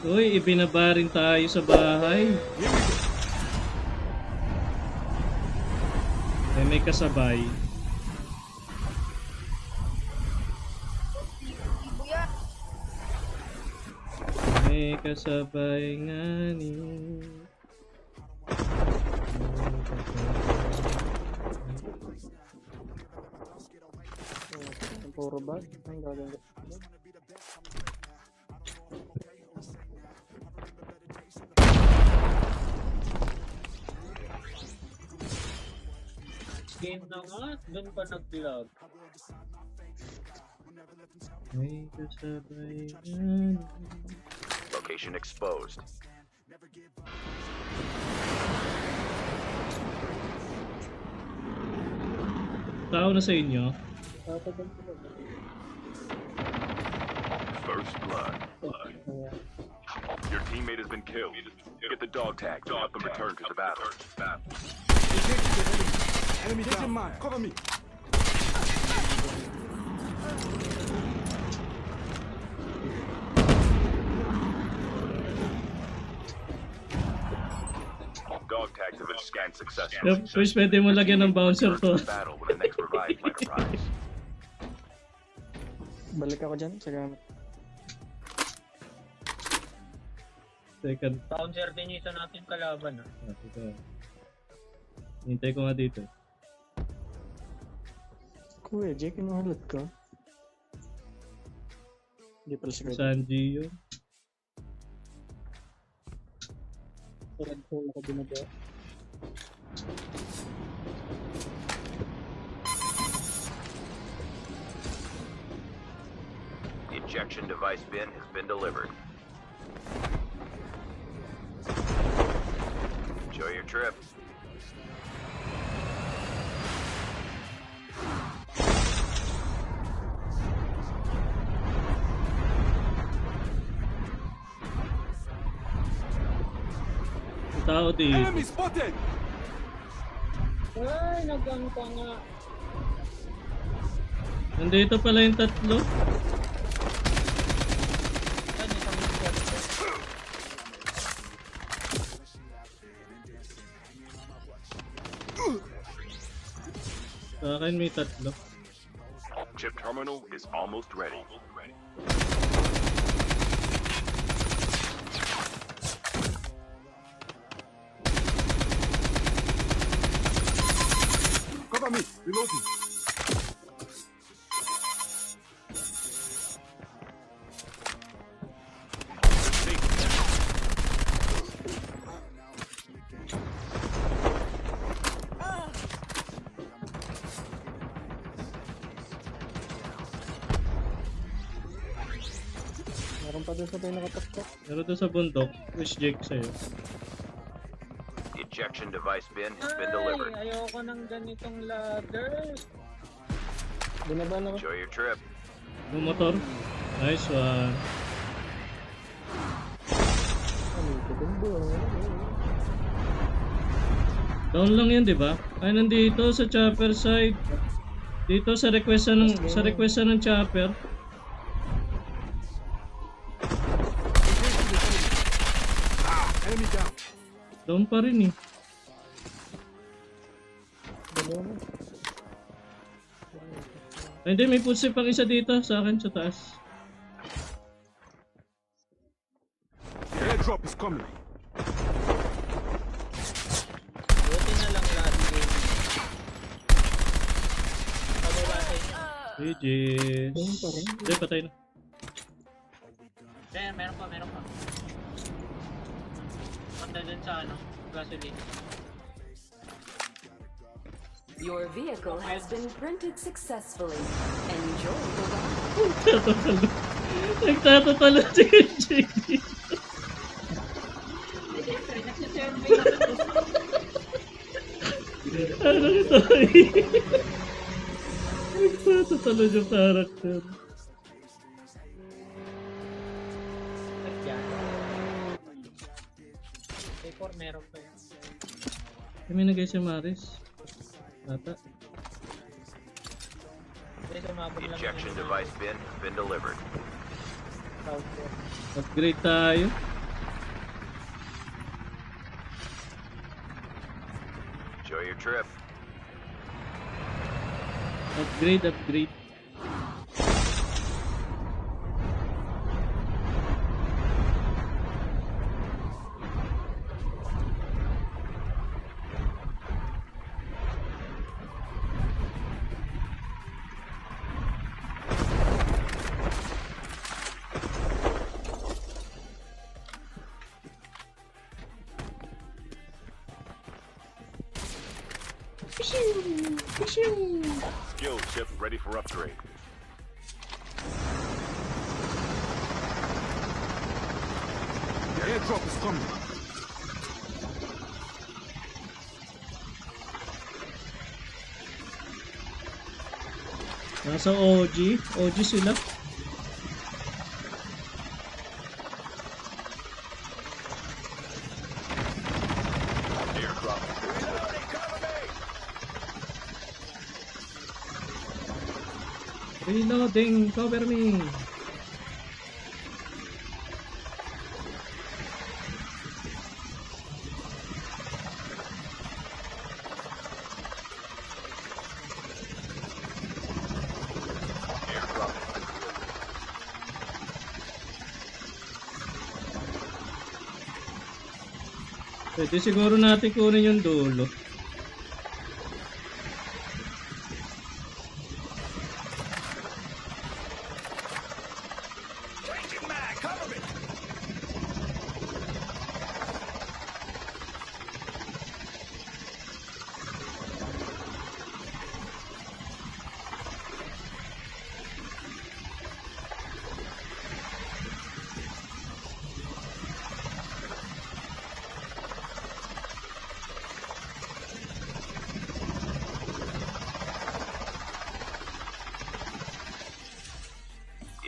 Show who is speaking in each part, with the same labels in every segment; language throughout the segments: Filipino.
Speaker 1: Uy, ibinaba rin tayo sa bahay. May kasabay. May kasabay nga ni.
Speaker 2: Puro bag. Ang gagawin.
Speaker 3: Game na nga, doon pa nag-vlog.
Speaker 1: May kasabay nga ni.
Speaker 4: Location exposed.
Speaker 1: Tao na sa inyo.
Speaker 4: First blood. Your teammate has been killed. Get the dog tag to help them return to the battle.
Speaker 5: Enemy taking mine. Cover me.
Speaker 4: Dog tags have been scanned successfully.
Speaker 1: First, pwede mo lagyan ng bouncer to.
Speaker 4: Battle when the next revive might arise.
Speaker 2: Balik ako dyan sa gamit.
Speaker 1: Second.
Speaker 3: Bouncer din isa natin kalaban.
Speaker 1: Hintay ko nga dito.
Speaker 2: Kuya, Jake, kinuhalat ka? Hindi pala siya.
Speaker 1: Sanji yun.
Speaker 2: Red hole ako binaba.
Speaker 4: The ejection device bin has been delivered. Enjoy your trip.
Speaker 1: Tao dito.
Speaker 5: Enemy spotted.
Speaker 3: Ay, nag-ano pa nga.
Speaker 1: Nandito pala yung tatlo.
Speaker 3: Ay, isang squad.
Speaker 1: Sa akin may tatlo.
Speaker 4: Chip terminal is almost ready.
Speaker 5: Cover me. Reloading.
Speaker 2: Meron pa doon sa tayo nakatakot.
Speaker 1: Pero doon sa bundok, wish Jake sa'yo.
Speaker 4: The ejection device bin has been
Speaker 3: Ay,
Speaker 4: delivered.
Speaker 3: ayoko ng ganitong ladder.
Speaker 2: Binaba na ko.
Speaker 4: Enjoy your trip.
Speaker 1: Yung motor. Nice one.
Speaker 2: Ano ito? Ganda.
Speaker 1: Down lang yan, di ba? Ay, nandito sa chopper side. Dito sa request ng chopper.
Speaker 5: Enemy down.
Speaker 1: Down pa rin eh.
Speaker 2: Dalawa na.
Speaker 1: Ay, hindi, may footstep pang isa dito sa akin sa taas.
Speaker 5: The airdrop is coming.
Speaker 3: Buti na lang lahat game. Pababa sa inyo.
Speaker 1: GG's.
Speaker 2: Doon pa rin.
Speaker 1: Hindi, patay na.
Speaker 3: Meron pa. Punta dun sa ano, gasoline.
Speaker 6: Your vehicle has been printed successfully. Enjoy the
Speaker 1: Nagtatatalo si Jake. Ano ito? Nagtatatalo yung character.
Speaker 3: K4 meron pa yun.
Speaker 1: Kami nagay si Maris. Ata.
Speaker 3: Hindi, sumabog
Speaker 4: The
Speaker 3: lang
Speaker 4: ejection
Speaker 3: yung
Speaker 4: device bin has been delivered.
Speaker 3: south.
Speaker 1: Upgrade tayo.
Speaker 4: your trip.
Speaker 1: Upgrade, upgrade.
Speaker 4: Skill chip ready for upgrade.
Speaker 5: The airdrop is coming.
Speaker 1: Nasa OG. OG sila.
Speaker 4: Airdrop.
Speaker 1: Reloading. Cover me.
Speaker 4: Airdrop.
Speaker 1: Pwede siguro natin kunin yung dulo.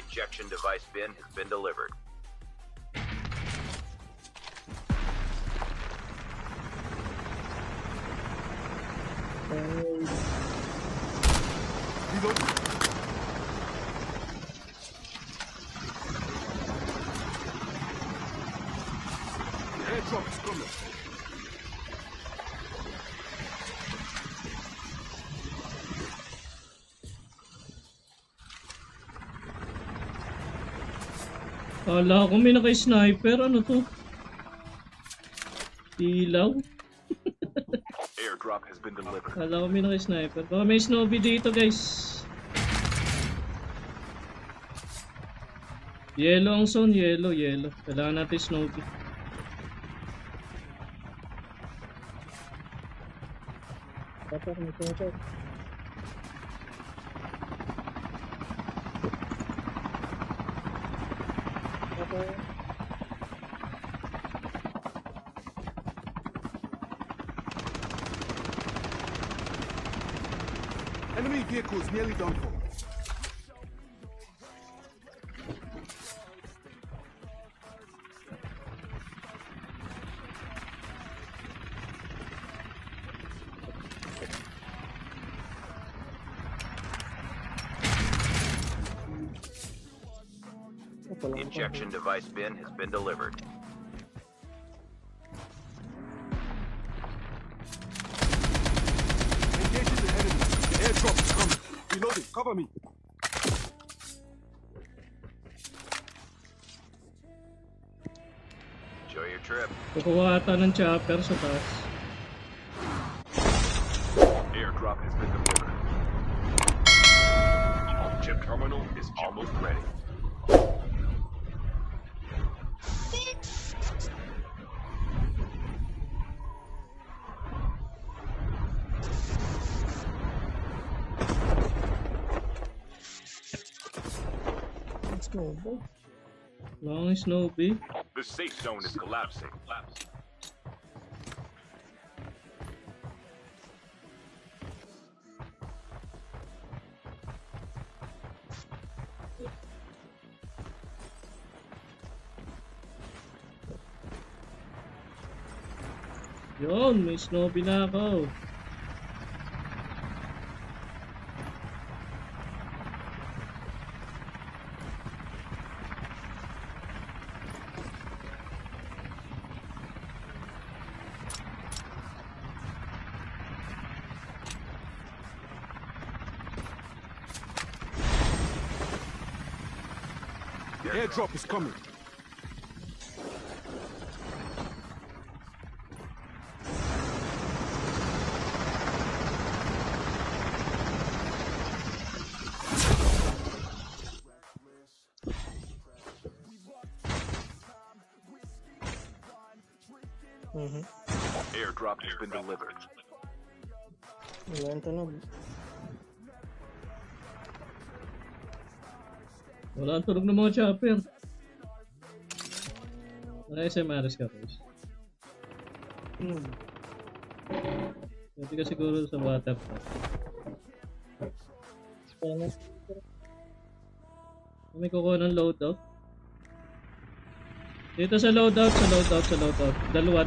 Speaker 4: Ejection device bin has been delivered.
Speaker 5: Reloading. The airdrop is coming.
Speaker 1: Kala ko may naka-sniper. Ano to? Ilaw?
Speaker 4: Airdrop has been delivered.
Speaker 1: Kala ko may naka-sniper. Baka may snowbie dito, guys. Yellow ang zone. Yellow, yellow. Kailangan natin snowbie.
Speaker 2: Tapos, may sensor. Okay.
Speaker 5: Enemy vehicles nearly done for.
Speaker 2: Wala
Speaker 4: The
Speaker 2: akong
Speaker 4: ejection device bin has been delivered.
Speaker 5: Engaging the enemy. The airdrop is coming. Reloading. Cover me.
Speaker 4: Enjoy your trip.
Speaker 1: Kukuha ata ng chopper sa taas.
Speaker 4: Airdrop has been delivered. Chip terminal is almost ready.
Speaker 2: Let's go, bro.
Speaker 1: Long snowbie.
Speaker 4: The safe zone is collapsing.
Speaker 1: Yun, may snowbie na ako.
Speaker 5: Airdrop is coming.
Speaker 4: Airdrop has been delivered.
Speaker 2: Wala yung tunog.
Speaker 1: Wala ang tunog ng mga chopper. Wala SMRs ka, boys. Pwede ka siguro sa water park.
Speaker 2: Spanish.
Speaker 1: May kukuha ng loadout. Dito sa loadout. Dalawa.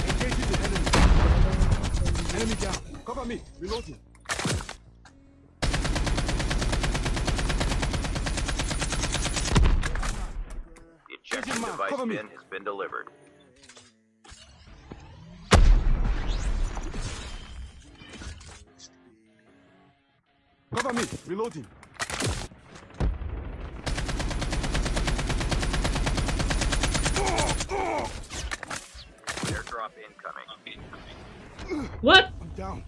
Speaker 5: Engaging the enemy. Enemy down. Cover me. Reloading.
Speaker 4: The ejection
Speaker 5: Agent Mark,
Speaker 4: device
Speaker 5: cover me.
Speaker 4: bin has been delivered.
Speaker 5: Cover me. Reloading.
Speaker 4: Airdrop incoming.
Speaker 1: What?
Speaker 5: I'm down.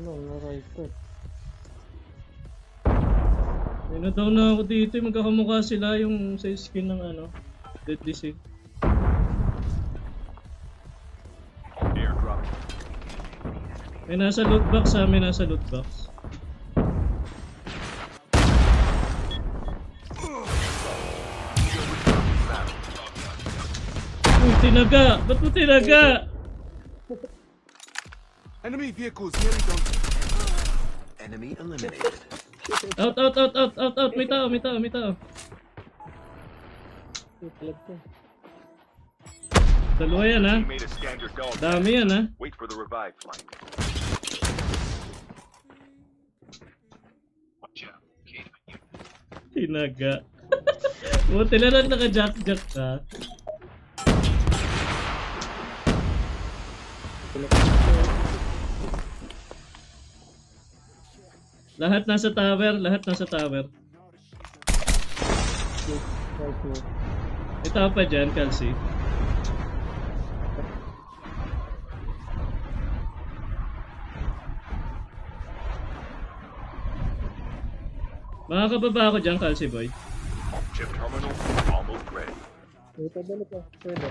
Speaker 2: No, na-rifle.
Speaker 1: Ayun na daw na ako dito. Magkakamukha sila yung sa skin ng ano. Deadly Sig.
Speaker 4: Airdrop.
Speaker 1: May nasa loot box ha. May nasa loot box. Uy, tinaga! Ba't mo tinaga?
Speaker 5: Enemy vehicles nearly done.
Speaker 4: Enemy eliminated.
Speaker 1: Out! May tao.
Speaker 2: Ipalag ko.
Speaker 1: Dalawa yan ha.
Speaker 4: Teammate has scanned your dog.
Speaker 1: Dami yan ha.
Speaker 4: Wait for the revive flight.
Speaker 1: Tinaga. Buti na lang naka-jack-jack ka. Lahat nasa tower.
Speaker 2: Rifle.
Speaker 1: May tao pa dyan, Kelsey. Makakababa ako dyan, Kelsey boy.
Speaker 4: Chip terminal almost ready.
Speaker 2: Ito, balik ko. Pwede.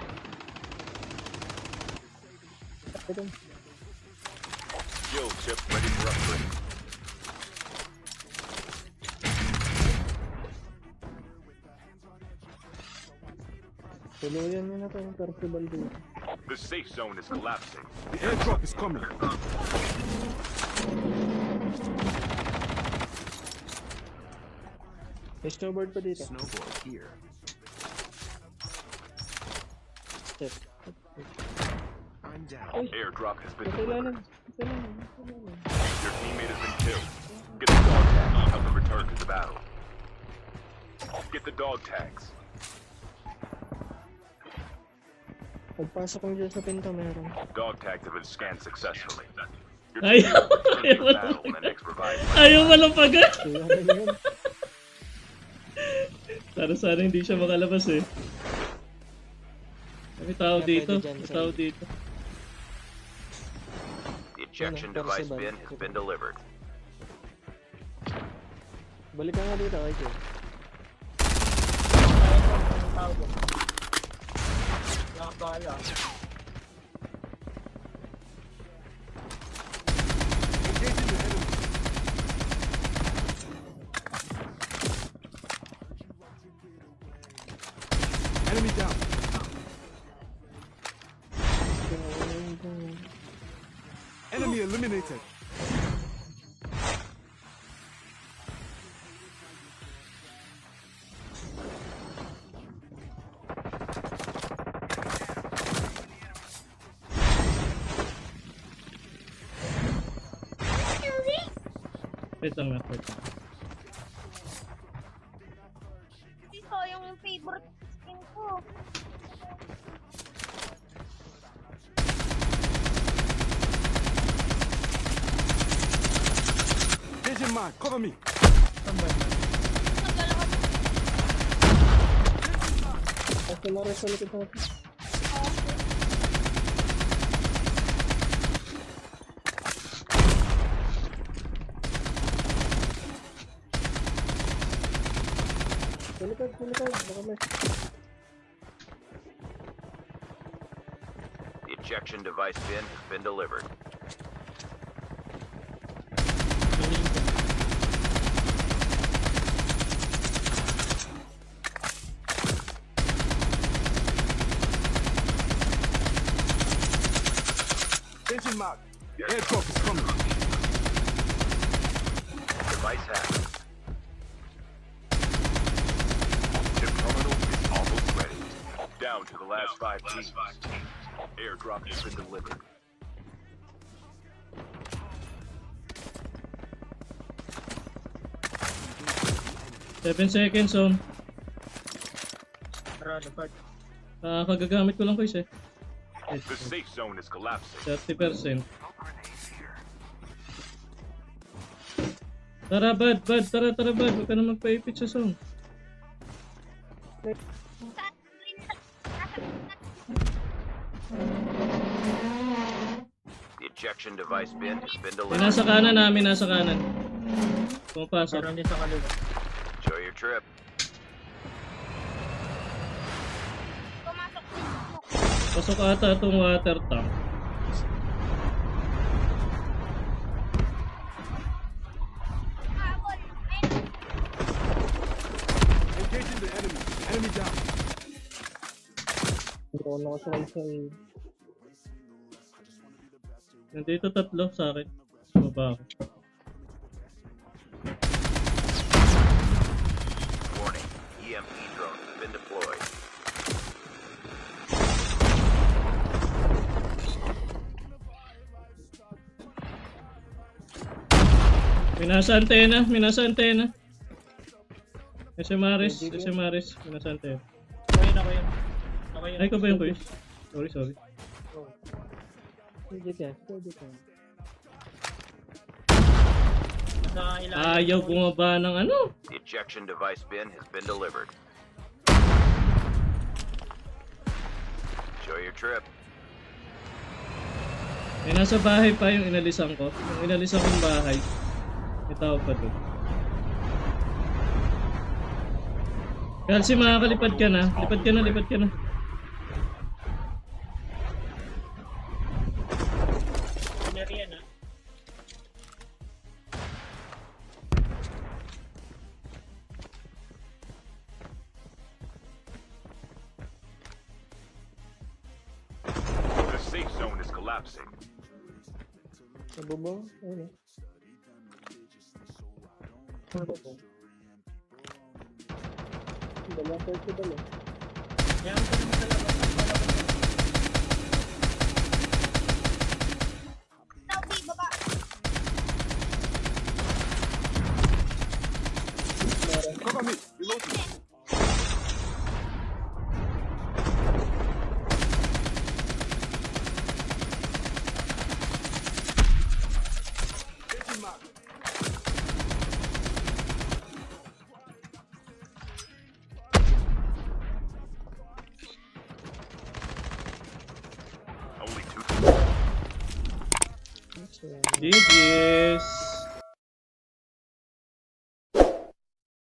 Speaker 2: Ito.
Speaker 4: Yo, chip ready for upgrade.
Speaker 2: Tuluyan nyo na to yung percival dito.
Speaker 4: The safe zone is collapsing.
Speaker 5: The airdrop is coming.
Speaker 2: May snowboard pa dito.
Speaker 4: Snowboard here.
Speaker 2: Step.
Speaker 4: I'm down. Airdrop has been
Speaker 2: Ito
Speaker 4: delivered.
Speaker 2: ilalim. Ito ilalim.
Speaker 4: Your teammate has been killed. Get the dog tags. Help them return to the battle. Get the dog tags.
Speaker 2: Pagpasok ko dyan sa pinto, meron.
Speaker 4: Dog tags have been scanned successfully. Your
Speaker 1: Ayaw!
Speaker 4: teammate will return to the battle when the next revive flight.
Speaker 1: Ayaw malampagan!
Speaker 2: Ilalim yun.
Speaker 1: Sana hindi siya makalabas eh. May tao dito.
Speaker 4: The ejection device bin has been delivered.
Speaker 2: Balik ka nga dito, Aiko.
Speaker 3: Nakakala.
Speaker 5: Engaging the enemy. Enemy down. Enemy eliminated.
Speaker 1: Wait lang.
Speaker 7: Ito yung favorite skin
Speaker 5: Vision mark, cover me.
Speaker 2: Kasi Maris sa likod natin. Sa likod. Baka may...
Speaker 4: The ejection device bin has been delivered.
Speaker 5: Vision mark. The airdrop is coming.
Speaker 4: Device hacked. The terminal is almost ready. Down to the last 5 teams. Airdrop has been delivered.
Speaker 1: Seven seconds on.
Speaker 3: Tara, dapat.
Speaker 1: Kagagamit ko lang ko isa.
Speaker 4: The safe zone is collapsing.
Speaker 1: 30%. Tara bad, tara bad. Huwag ka na magpaipit sa zone.
Speaker 4: The ejection device bin has been
Speaker 1: May
Speaker 4: delivered.
Speaker 1: nasa kanan namin, nasa kanan. Pumapasok.
Speaker 3: Meron din sa kaliwa.
Speaker 4: Enjoy your trip.
Speaker 1: Pasok ata itong water tank.
Speaker 5: Engaging the enemy. Enemy down.
Speaker 2: Hindi ko nakasakay sa...
Speaker 1: Nandito tatlo sa akin. Baba ako.
Speaker 4: Warning. EMP drones have been deployed.
Speaker 1: Minasa antena. Maris. Minasa antena.
Speaker 3: Ako yun.
Speaker 1: Ay, ko ba yung quiz? Sorry.
Speaker 2: Pwede ka.
Speaker 3: Nasa ilalim.
Speaker 1: Ayaw bumaba ng ano.
Speaker 4: The ejection device bin has been delivered. Enjoy your trip.
Speaker 1: May nasa bahay pa yung inalisan ko. Yung inalisan kong bahay. May tao pa doon. Kalsi, makakalipad ka na. Lipad ka na.
Speaker 3: Pinariyan na.
Speaker 4: The safe zone is collapsing.
Speaker 2: Sa baba? Ano? Sa baba. Dala.
Speaker 3: Yan ko naman sa labas.
Speaker 5: Cover me. Reloading. Vision mark.
Speaker 4: Only 2.
Speaker 1: GG's.